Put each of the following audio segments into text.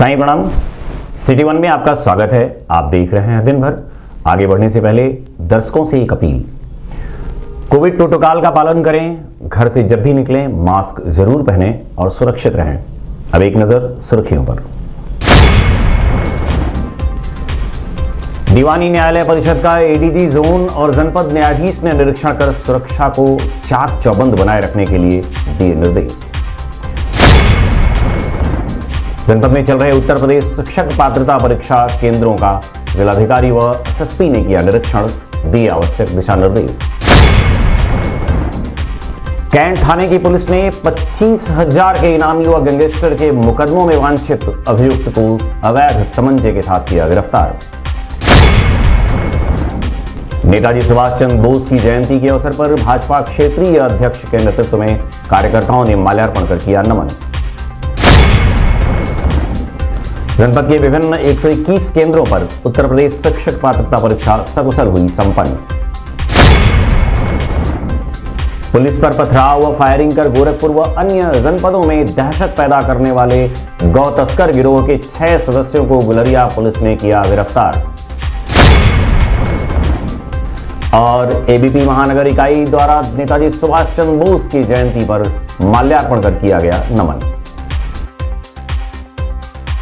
साईं प्रणाम। City one में आपका स्वागत है। आप देख रहे हैं दिन भर। आगे बढ़ने से पहले दर्शकों से एक अपील, कोविड प्रोटोकॉल का पालन करें, घर से जब भी निकलें मास्क जरूर पहनें और सुरक्षित रहें। अब एक नजर सुर्खियों पर। दीवानी न्यायालय परिषद का एडीजी जोन और जनपद न्यायाधीश ने निरीक्षण कर सुरक्षा को चाक चौबंद बनाए रखने के लिए दिए निर्देश। जनपद में चल रहे उत्तर प्रदेश शिक्षक पात्रता परीक्षा केंद्रों का जिलाधिकारी व एसएसपी ने किया निरीक्षण, दिए आवश्यक दिशा निर्देश। कैंट थाने की पुलिस ने 25,000 के इनामी व गैंगस्टर के मुकदमों में वांछित अभियुक्त को अवैध तमंचे के साथ किया गिरफ्तार। नेताजी सुभाष चंद्र बोस की जयंती के अवसर पर भाजपा क्षेत्रीय अध्यक्ष के नेतृत्व में कार्यकर्ताओं ने माल्यार्पण कर किया नमन। जनपद के विभिन्न 121 केंद्रों पर उत्तर प्रदेश शिक्षक पात्रता परीक्षा सकुशल हुई संपन्न। पुलिस पर पथराव व फायरिंग कर गोरखपुर व अन्य जनपदों में दहशत पैदा करने वाले गौ तस्कर गिरोह के 6 सदस्यों को गुलरिया पुलिस ने किया गिरफ्तार। और एबीपी महानगर इकाई द्वारा नेताजी सुभाष चंद्र बोस की जयंती पर माल्यार्पण कर किया गया नमन।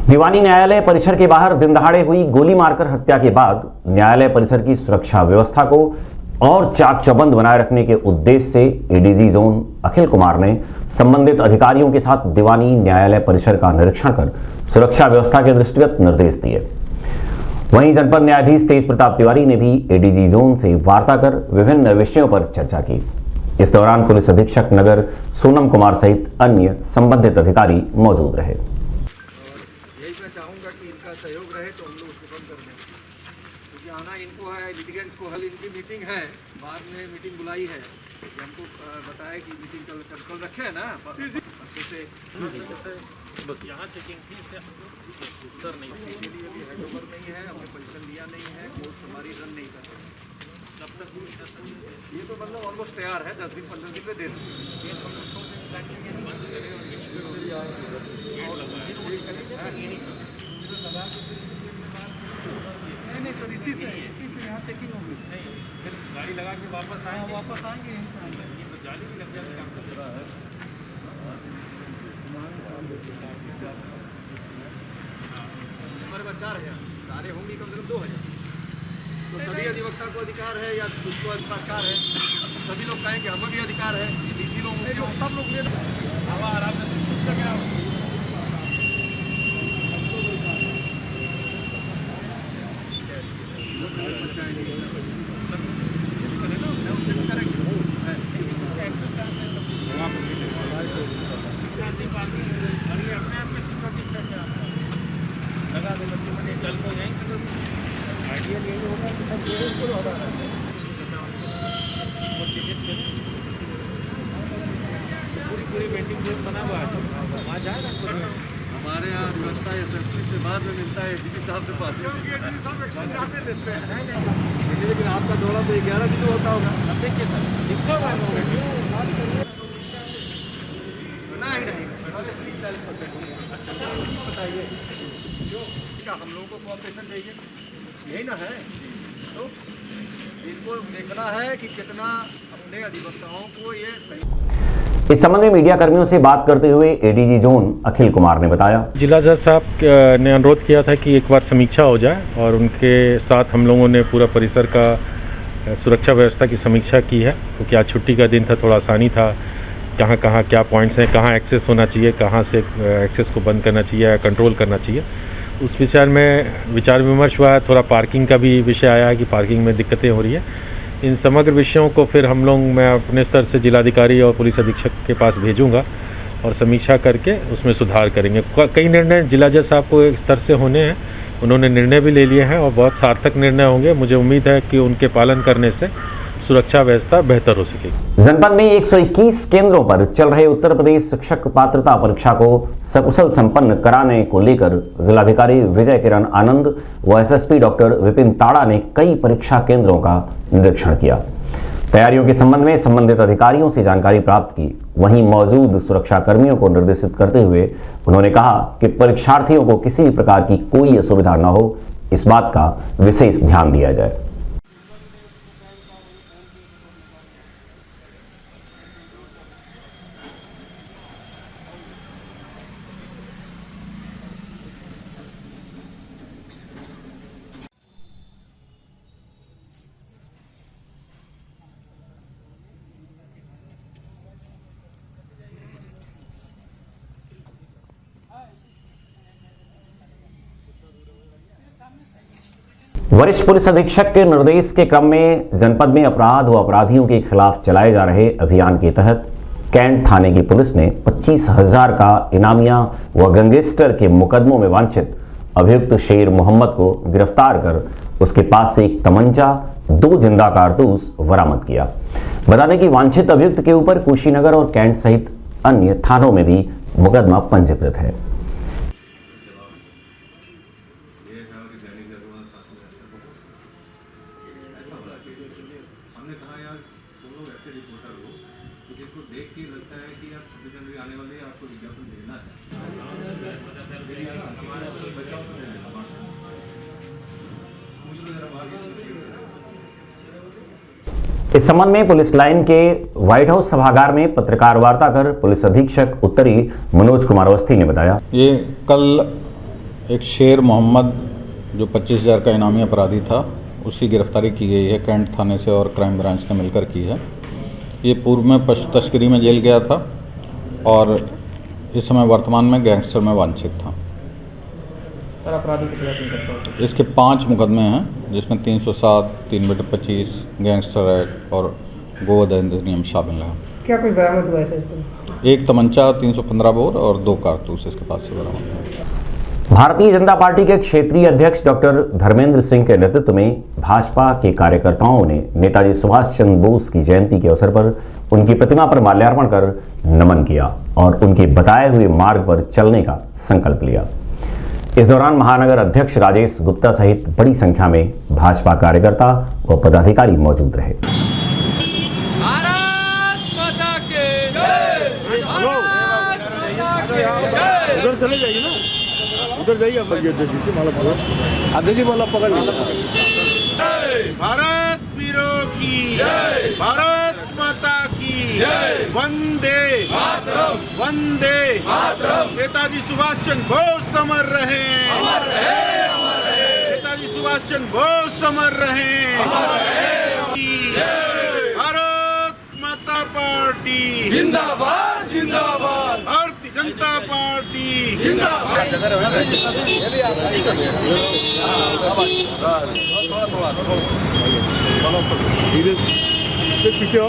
दीवानी न्यायालय परिसर के बाहर दिन दहाड़े हुई गोली मारकर हत्या के बाद न्यायालय परिसर की सुरक्षा व्यवस्था को और चाक चौबंद बनाए रखने के उद्देश्य से एडीजी जोन अखिल कुमार ने संबंधित अधिकारियों के साथ दीवानी न्यायालय परिसर का निरीक्षण कर सुरक्षा व्यवस्था के दृष्टिगत निर्देश दिए। वहीं जनपद न्यायाधीश तेज प्रताप तिवारी ने भी एडीजी जोन से वार्ता कर विभिन्न विषयों पर चर्चा की। इस दौरान पुलिस अधीक्षक नगर सोनम कुमार सहित अन्य संबंधित अधिकारी मौजूद रहे। चाहूंगा कि इनका सहयोग रहे तो हम लोग उसको कम कर दें, क्योंकि आना इनको है, लिटिगेंट्स को हल इनकी मीटिंग है, बाद में मीटिंग बुलाई है, हमको बताया कि मीटिंग कल रखे है ना, यहाँ चेकिंग थी इससे उत्तर नहीं के लिए भी हैंड ओवर नहीं है, हमने पोजीशन लिया नहीं है, कोर्ट हमारी रन नहीं कर रही। तब तक ये तो मतलब ऑलमोस्ट तैयार है, 10 दिन 15 दिन में दे नहीं सर, इसी से यहाँ चेकिंग होगी। नहीं, फिर गाड़ी लगा के वापस आएंगे ये तो जाली भी लग जाएगा काम कर रहा है। हमारे पास 4,000 सारे होंगी, कम से कम 2,000। तो सभी अधिवक्ता को अधिकार है या उसको अधिकार है, सभी लोग कहें कि हमें भी अधिकार है, डीसी लोग सब लोग ले हवा आराम से लगा दो बच्चे मैंने कल को यहीं से आइडिया यही होगा कि सब को होगा पूरी मीटिंग बना हुआ है, वहाँ जाएगा हमारे यहाँ मिलता है, से बाद में मिलता है, डीसी साहब से पास लेते हैं। लेकिन आपका दौरा तो 11 दिन होता होगा। अब देखिए सर लिखा हुआ है नहीं बताइए क्या हम लोगों को कोऑपरेशन चाहिए, यही ना है। तो इसको देखना है कि कितना अपने अधिवक्ताओं को ये सही। इस संबंध में मीडिया कर्मियों से बात करते हुए एडीजी जोन अखिल कुमार ने बताया, जिला जज साहब ने अनुरोध किया था कि एक बार समीक्षा हो जाए और उनके साथ हम लोगों ने पूरा परिसर का सुरक्षा व्यवस्था की समीक्षा की है, क्योंकि आज छुट्टी का दिन था, थोड़ा आसानी था, कहाँ कहाँ क्या पॉइंट्स हैं, कहाँ एक्सेस होना चाहिए, कहाँ से एक्सेस को बंद करना चाहिए या कंट्रोल करना चाहिए, उस विचार में विचार विमर्श हुआ है। थोड़ा पार्किंग का भी विषय आया है कि पार्किंग में दिक्कतें हो रही है। इन समग्र विषयों को फिर हम लोग मैं अपने स्तर से जिलाधिकारी और पुलिस अधीक्षक के पास भेजूंगा और समीक्षा करके उसमें सुधार करेंगे। कई निर्णय जिला जज साहब को एक स्तर से होने हैं, उन्होंने निर्णय भी ले लिए हैं और बहुत सार्थक निर्णय होंगे। मुझे उम्मीद है कि उनके पालन करने से सुरक्षा व्यवस्था बेहतर हो सकेगी। जनपद में 121 केंद्रों पर चल रहे उत्तर प्रदेश शिक्षक पात्रता परीक्षा को सकुशल संपन्न कराने को लेकर जिलाधिकारी विजय किरण आनंद व एसएसपी डॉक्टर विपिन ताड़ा ने कई परीक्षा केंद्रों का निरीक्षण किया। तैयारियों के संबंध में संबंधित अधिकारियों से जानकारी प्राप्त की। वहीं मौजूद सुरक्षा कर्मियों को निर्देशित करते हुए उन्होंने कहा कि परीक्षार्थियों को किसी भी प्रकार की कोई असुविधा न हो, इस बात का विशेष ध्यान दिया जाए। वरिष्ठ पुलिस अधीक्षक के निर्देश के क्रम में जनपद में अपराध व अपराधियों के खिलाफ चलाए जा रहे अभियान के तहत कैंट थाने की पुलिस ने 25,000 का इनामिया व गैंगस्टर के मुकदमों में वांछित अभियुक्त शेर मोहम्मद को गिरफ्तार कर उसके पास से एक तमंचा, 2 जिंदा कारतूस बरामद किया। बता दें कि वांछित अभियुक्त के ऊपर कुशीनगर और कैंट सहित अन्य थानों में भी मुकदमा पंजीकृत है। हमने कहा यार तुम लोग ऐसे रिपोर्टर हो तो जिनको देख के लगता है कि यार 26 जनवरी आने वाली है, आपको विज्ञापन देना है। इस संबंध में पुलिस लाइन के व्हाइट हाउस सभागार में पत्रकार वार्ता कर पुलिस अधीक्षक उत्तरी मनोज कुमार अवस्थी ने बताया, ये कल एक शेर मोहम्मद जो 25,000 का इनामी अपराधी था, उसकी गिरफ्तारी की गई है। कैंट थाने से और क्राइम ब्रांच ने मिलकर की है। ये पूर्व में पशु तस्करी में जेल गया था और इस समय वर्तमान में गैंगस्टर में वांछित था। सर अपराधी के खिलाफ इसके 5 मुकदमे हैं, जिसमें 307, 3/25, गैंगस्टर एक्ट और गोवध अधिनियम शामिल है। क्या कुछ बरामद हुआ है सर? एक तमंचा, 315 बोर और 2 कारतूस इसके पास से बरामद हुए। भारतीय जनता पार्टी के क्षेत्रीय अध्यक्ष डॉक्टर धर्मेंद्र सिंह के नेतृत्व में भाजपा के कार्यकर्ताओं ने नेताजी सुभाष चंद्र बोस की जयंती के अवसर पर उनकी प्रतिमा पर माल्यार्पण कर नमन किया और उनके बताए हुए मार्ग पर चलने का संकल्प लिया। इस दौरान महानगर अध्यक्ष राजेश गुप्ता सहित बड़ी संख्या में भाजपा कार्यकर्ता व पदाधिकारी मौजूद रहे। चले जाइए ना, उधर जाइए आप। जी बोला पकड़ भारत वीरों की जय, भारत माता की जय, वंदे मातरम, वंदे मातरम। नेताजी सुभाष चंद्र बोस अमर रहे, अमर रहे, अमर रहे। नेताजी सुभाष चंद्र बोस अमर रहे, अमर रहे। भारत माता पार्टी जिंदाबाद, जिंदाबाद। भारतीय जनता पार्टी जिंदाबाद। पीछे हो।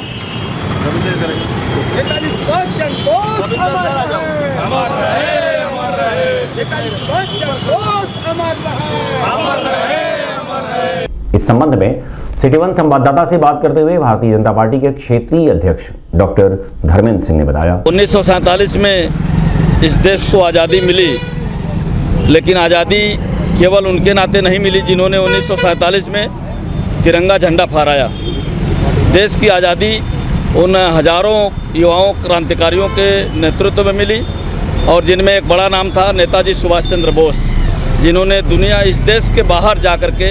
नेताजी सुभाष चंद्र बोस अमर रहे, अमर रहे। नेताजी सुभाष चंद्र बोस अमर रहे, अमर रहे, अमर रहे। इस संबंध में सिटी वन संवाददाता से बात करते हुए भारतीय जनता पार्टी के क्षेत्रीय अध्यक्ष डॉक्टर धर्मेंद्र सिंह ने बताया, 1947 में इस देश को आज़ादी मिली, लेकिन आज़ादी केवल उनके नाते नहीं मिली जिन्होंने 1947 में तिरंगा झंडा फहराया। देश की आज़ादी उन हजारों युवाओं क्रांतिकारियों के नेतृत्व में मिली और जिनमें एक बड़ा नाम था नेताजी सुभाष चंद्र बोस, जिन्होंने दुनिया इस देश के बाहर जा कर के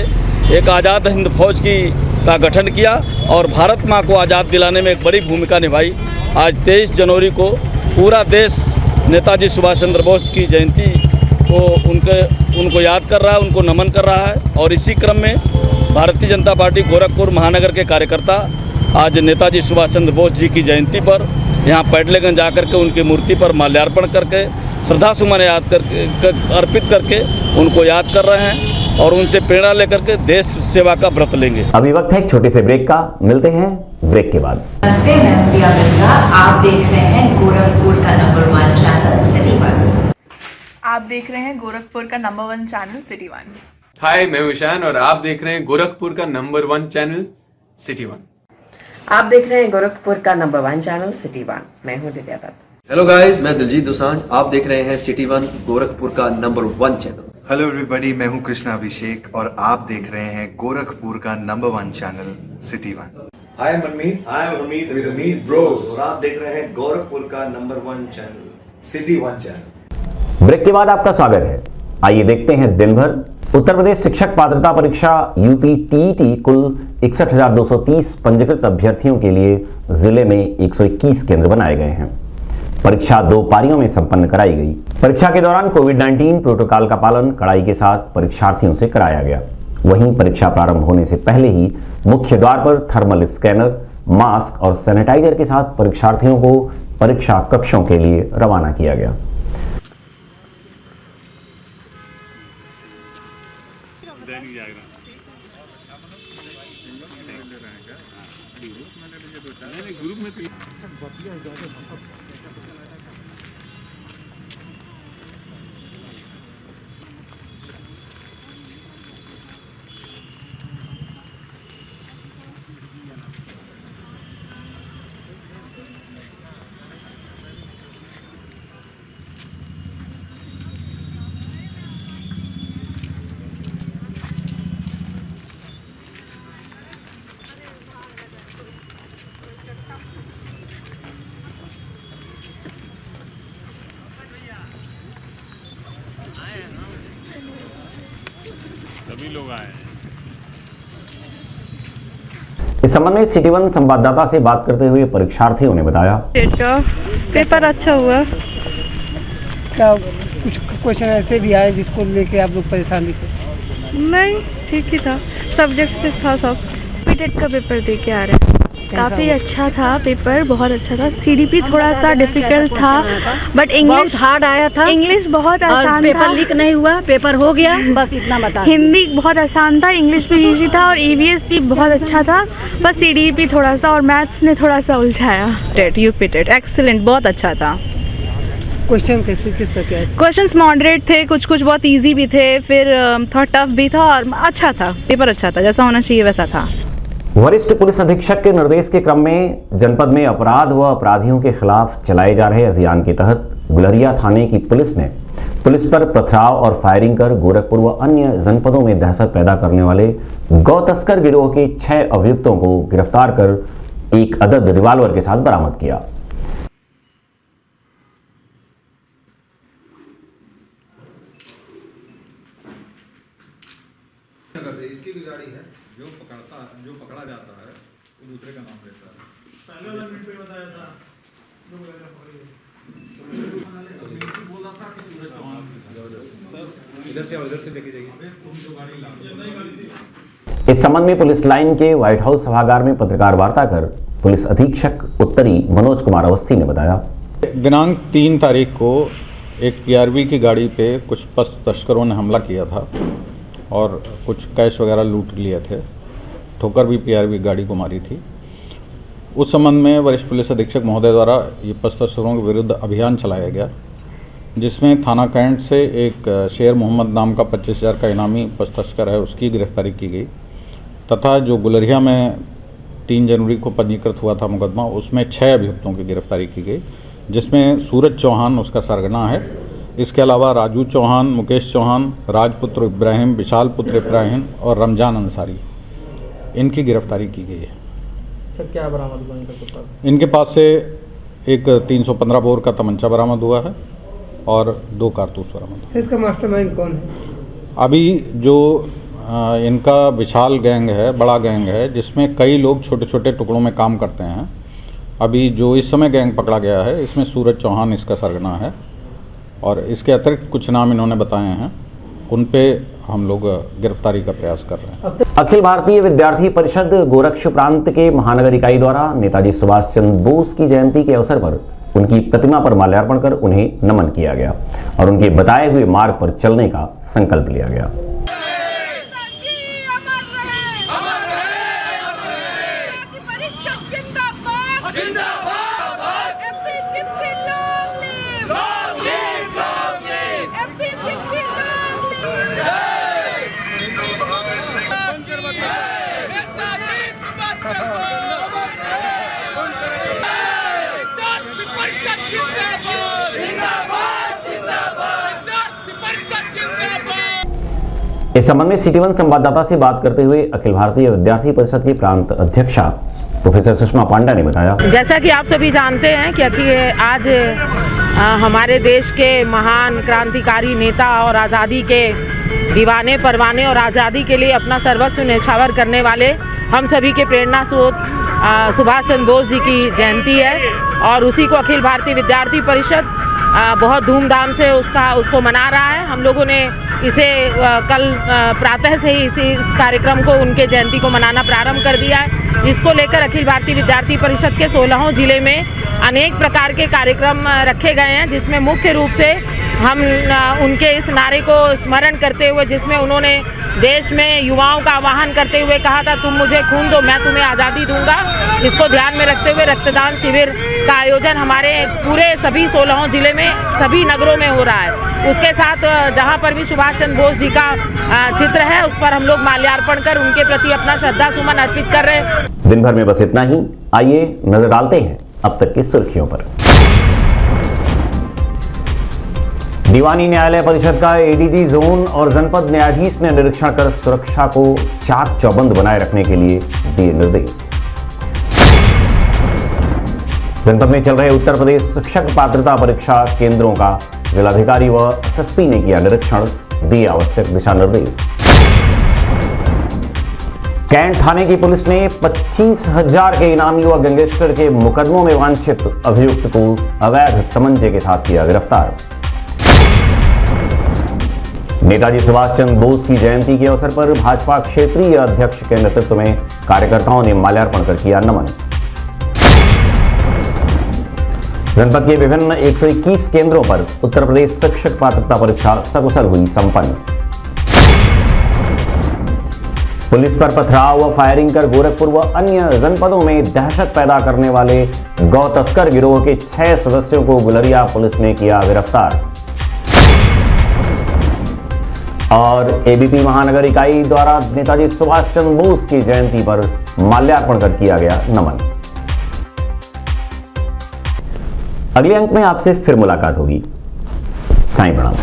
एक आज़ाद हिंद फौज का गठन किया और भारत माँ को आज़ाद दिलाने में एक बड़ी भूमिका निभाई। आज 23 जनवरी को पूरा देश नेताजी सुभाष चंद्र बोस की जयंती को उनको याद कर रहा है, उनको नमन कर रहा है। और इसी क्रम में भारतीय जनता पार्टी गोरखपुर महानगर के कार्यकर्ता आज नेताजी सुभाष चंद्र बोस जी की जयंती पर यहाँ पैडलेगंज जाकर के उनकी मूर्ति पर माल्यार्पण करके श्रद्धा सुमन याद करके अर्पित करके उनको याद कर रहे हैं और उनसे प्रेरणा लेकर के देश सेवा का व्रत लेंगे। अभी वक्त है एक छोटे से ब्रेक का, मिलते हैं ब्रेक के बाद। नमस्ते, मैं हूं प्रिया मिर्जा। आप देख रहे हैं गोरखपुर का नंबर 1 चैनल सिटी वन। आप देख रहे हैं गोरखपुर का नंबर 1 चैनल सिटी वन। हाय, मैं हूं ईशान और आप देख रहे हैं गोरखपुर का नंबर 1 चैनल सिटी वन। आप देख रहे हैं गोरखपुर का नंबर 1 चैनल सिटी वन। मैं हूं दिव्या दत्त। हेलो गाइस, मैं दिलजीत दोसांझ। आप देख रहे हैं सिटी वन गोरखपुर का नंबर 1 चैनल। हेलो एवरीबॉडी, मैं हूं कृष्णा अभिषेक और आप देख रहे हैं गोरखपुर का number 1 channel city one. I am Manmeet. I am Hamid with Hamid Bros. और आप देख रहे हैं गोरखपुर का number 1 channel City One channel. Break के बाद आपका स्वागत है। आइए देखते हैं दिन भर। उत्तर प्रदेश शिक्षक पात्रता परीक्षा यूपी टीईटी कुल 61,230 पंजीकृत अभ्यर्थियों के लिए जिले में 121 केंद्र बनाए गए हैं। परीक्षा 2 पारियों में संपन्न कराई गई। परीक्षा के दौरान कोविड-19 प्रोटोकॉल का पालन कड़ाई के साथ परीक्षार्थियों से कराया गया। वहीं परीक्षा प्रारंभ होने से पहले ही मुख्य द्वार पर थर्मल स्कैनर, मास्क और सैनिटाइजर के साथ परीक्षार्थियों को परीक्षा कक्षों के लिए रवाना किया गया। सभी लोग आए हैं। इस संबंध में सिटी वन संवाददाता से बात करते हुए परीक्षार्थियों ने बताया, पेपर अच्छा हुआ। क्या कुछ क्वेश्चन ऐसे भी आए जिसको लेके आप लोग परेशान दिखे? नहीं, ठीक ही था, सब्जेक्ट से था सब। टेट का पेपर दे के आ रहे हैं। काफ़ी अच्छा था पेपर, बहुत अच्छा था। सीडीपी थोड़ा सा डिफिकल्ट था, बट इंग्लिश हार्ड आया था। इंग्लिश बहुत आसान था। पेपर लीक नहीं हुआ, पेपर हो गया, बस इतना बता। हिंदी बहुत आसान था, इंग्लिश भी इजी था और ईवीएस भी बहुत अच्छा था। बस सीडीपी थोड़ा सा और मैथ्स ने थोड़ा सा उलझाया। टेट यूपी टेट एक्सीलेंट, बहुत अच्छा था। क्वेश्चन कैसे किस तरह के? क्वेश्चंस मॉडरेट थे, कुछ कुछ बहुत इजी भी थे, फिर थोड़ा टफ भी था और अच्छा था। पेपर अच्छा था, जैसा होना चाहिए वैसा था। वरिष्ठ पुलिस अधीक्षक के निर्देश के क्रम में जनपद में अपराध व अपराधियों के खिलाफ चलाए जा रहे अभियान के तहत गुलरिया थाने की पुलिस ने पुलिस पर पथराव और फायरिंग कर गोरखपुर व अन्य जनपदों में दहशत पैदा करने वाले गौ तस्कर गिरोह के 6 अभियुक्तों को गिरफ्तार कर एक अदद रिवाल्वर के साथ बरामद किया। इसकी भी गाड़ी है, जो पकड़ा जाता है वो दूसरे का नाम लेता है। पहले वाला मिनट पे बताया था, जो बोला था कि सूरज चौहान इधर से लेके जाइए। इस संबंध में पुलिस लाइन के व्हाइट हाउस सभागार में पत्रकार वार्ता कर पुलिस अधीक्षक उत्तरी मनोज कुमार अवस्थी ने बताया, दिनांक 3 तारीख को एक पीआरवी की गाड़ी पे कुछ तस्करों ने हमला किया था और कुछ कैश वगैरह लूट लिए थे, ठोकर भी पीआरवी गाड़ी को मारी थी। उस संबंध में वरिष्ठ पुलिस अधीक्षक महोदय द्वारा ये तस्करों के विरुद्ध अभियान चलाया गया, जिसमें थाना कैंट से एक शेर मोहम्मद नाम का 25,000 का इनामी तस्कर है, उसकी गिरफ्तारी की गई तथा जो गुलरिया में 3 जनवरी को पंजीकृत हुआ था मुकदमा, उसमें 6 अभियुक्तों की गिरफ्तारी की गई, जिसमें सूरज चौहान उसका सरगना है। इसके अलावा राजू चौहान, मुकेश चौहान, राजपुत्र इब्राहिम, विशाल पुत्र इब्राहिम और रमजान अंसारी, इनकी गिरफ्तारी की गई है। सर क्या बरामद हुआ इनके पास? इनके पास से एक 315 बोर का तमंचा बरामद हुआ है और 2 कारतूस बरामद हुए। इसका मास्टरमाइंड कौन है? अभी जो इनका विशाल गैंग है, बड़ा गैंग है, जिसमें कई लोग छोटे छोटे टुकड़ों में काम करते हैं। अभी जो इस समय गैंग पकड़ा गया है, इसमें सूरज चौहान इसका सरगना है और इसके अतिरिक्त कुछ नाम इन्होंने बताए हैं, उन पे हम लोग गिरफ्तारी का प्रयास कर रहे हैं। अखिल भारतीय विद्यार्थी परिषद गोरक्ष प्रांत के महानगर इकाई द्वारा नेताजी सुभाष चंद्र बोस की जयंती के अवसर पर उनकी प्रतिमा पर माल्यार्पण कर उन्हें नमन किया गया और उनके बताए हुए मार्ग पर चलने का संकल्प लिया गया। इस संबंध में सिटी वन संवाददाता से बात करते हुए अखिल भारतीय विद्यार्थी परिषद की प्रांत अध्यक्षा प्रोफेसर सुषमा पांडा ने बताया, जैसा कि आप सभी जानते हैं कि आज हमारे देश के महान क्रांतिकारी नेता और आज़ादी के दीवाने परवाने और आज़ादी के लिए अपना सर्वस्व न्यौछावर करने वाले हम सभी के प्रेरणा स्रोत सुभाष चंद्र बोस जी की जयंती है और उसी को अखिल भारतीय विद्यार्थी परिषद बहुत धूमधाम से उसको मना रहा है। हम लोगों ने इसे कल प्रातः से ही इस कार्यक्रम को उनके जयंती को मनाना प्रारंभ कर दिया है। इसको लेकर अखिल भारतीय विद्यार्थी परिषद के 16 जिले में अनेक प्रकार के कार्यक्रम रखे गए हैं, जिसमें मुख्य रूप से हम उनके इस नारे को स्मरण करते हुए, जिसमें उन्होंने देश में युवाओं का आह्वान करते हुए कहा था, तुम मुझे खून दो मैं तुम्हें आज़ादी दूंगा। इसको ध्यान में रखते हुए रक्तदान शिविर का आयोजन हमारे पूरे सभी 16 जिले में सभी नगरों में हो रहा है। उसके साथ जहां पर भी सुभाष चंद्र बोस जी का चित्र है उस पर हम लोग माल्यार्पण कर उनके प्रति अपना श्रद्धा सुमन अर्पित कर रहे हैं। दिन भर में बस इतना ही। आइए नजर डालते हैं अब तक की सुर्खियों पर। दीवानी न्यायालय परिषद का एडीजी जोन और जनपद न्यायाधीश ने निरीक्षण कर सुरक्षा को चाक चौबंद बनाए रखने के लिए दिए निर्देश। जनपद में चल रहे उत्तर प्रदेश शिक्षक पात्रता परीक्षा केंद्रों का जिलाधिकारी व एसएसपी ने किया निरीक्षण, दिए आवश्यक दिशा निर्देश। कैंट थाने की पुलिस ने 25,000 के इनामी व गैंगस्टर के मुकदमों में वांछित अभियुक्त को अवैध तमंचे के साथ किया गिरफ्तार। नेताजी सुभाष चंद्र बोस की जयंती के अवसर पर भाजपा क्षेत्रीय अध्यक्ष के नेतृत्व में कार्यकर्ताओं ने माल्यार्पण कर किया नमन। जनपद के विभिन्न 121 केंद्रों पर उत्तर प्रदेश शिक्षक पात्रता परीक्षा सकुशल हुई संपन्न। पुलिस पर पथराव व फायरिंग कर गोरखपुर व अन्य जनपदों में दहशत पैदा करने वाले गौ तस्कर गिरोह के 6 सदस्यों को गुलरिया पुलिस ने किया गिरफ्तार। और एबीपी महानगर इकाई द्वारा नेताजी सुभाष चंद्र बोस की जयंती पर माल्यार्पण कर किया गया नमन। अगले अंक में आपसे फिर मुलाकात होगी। साईं प्रणाम।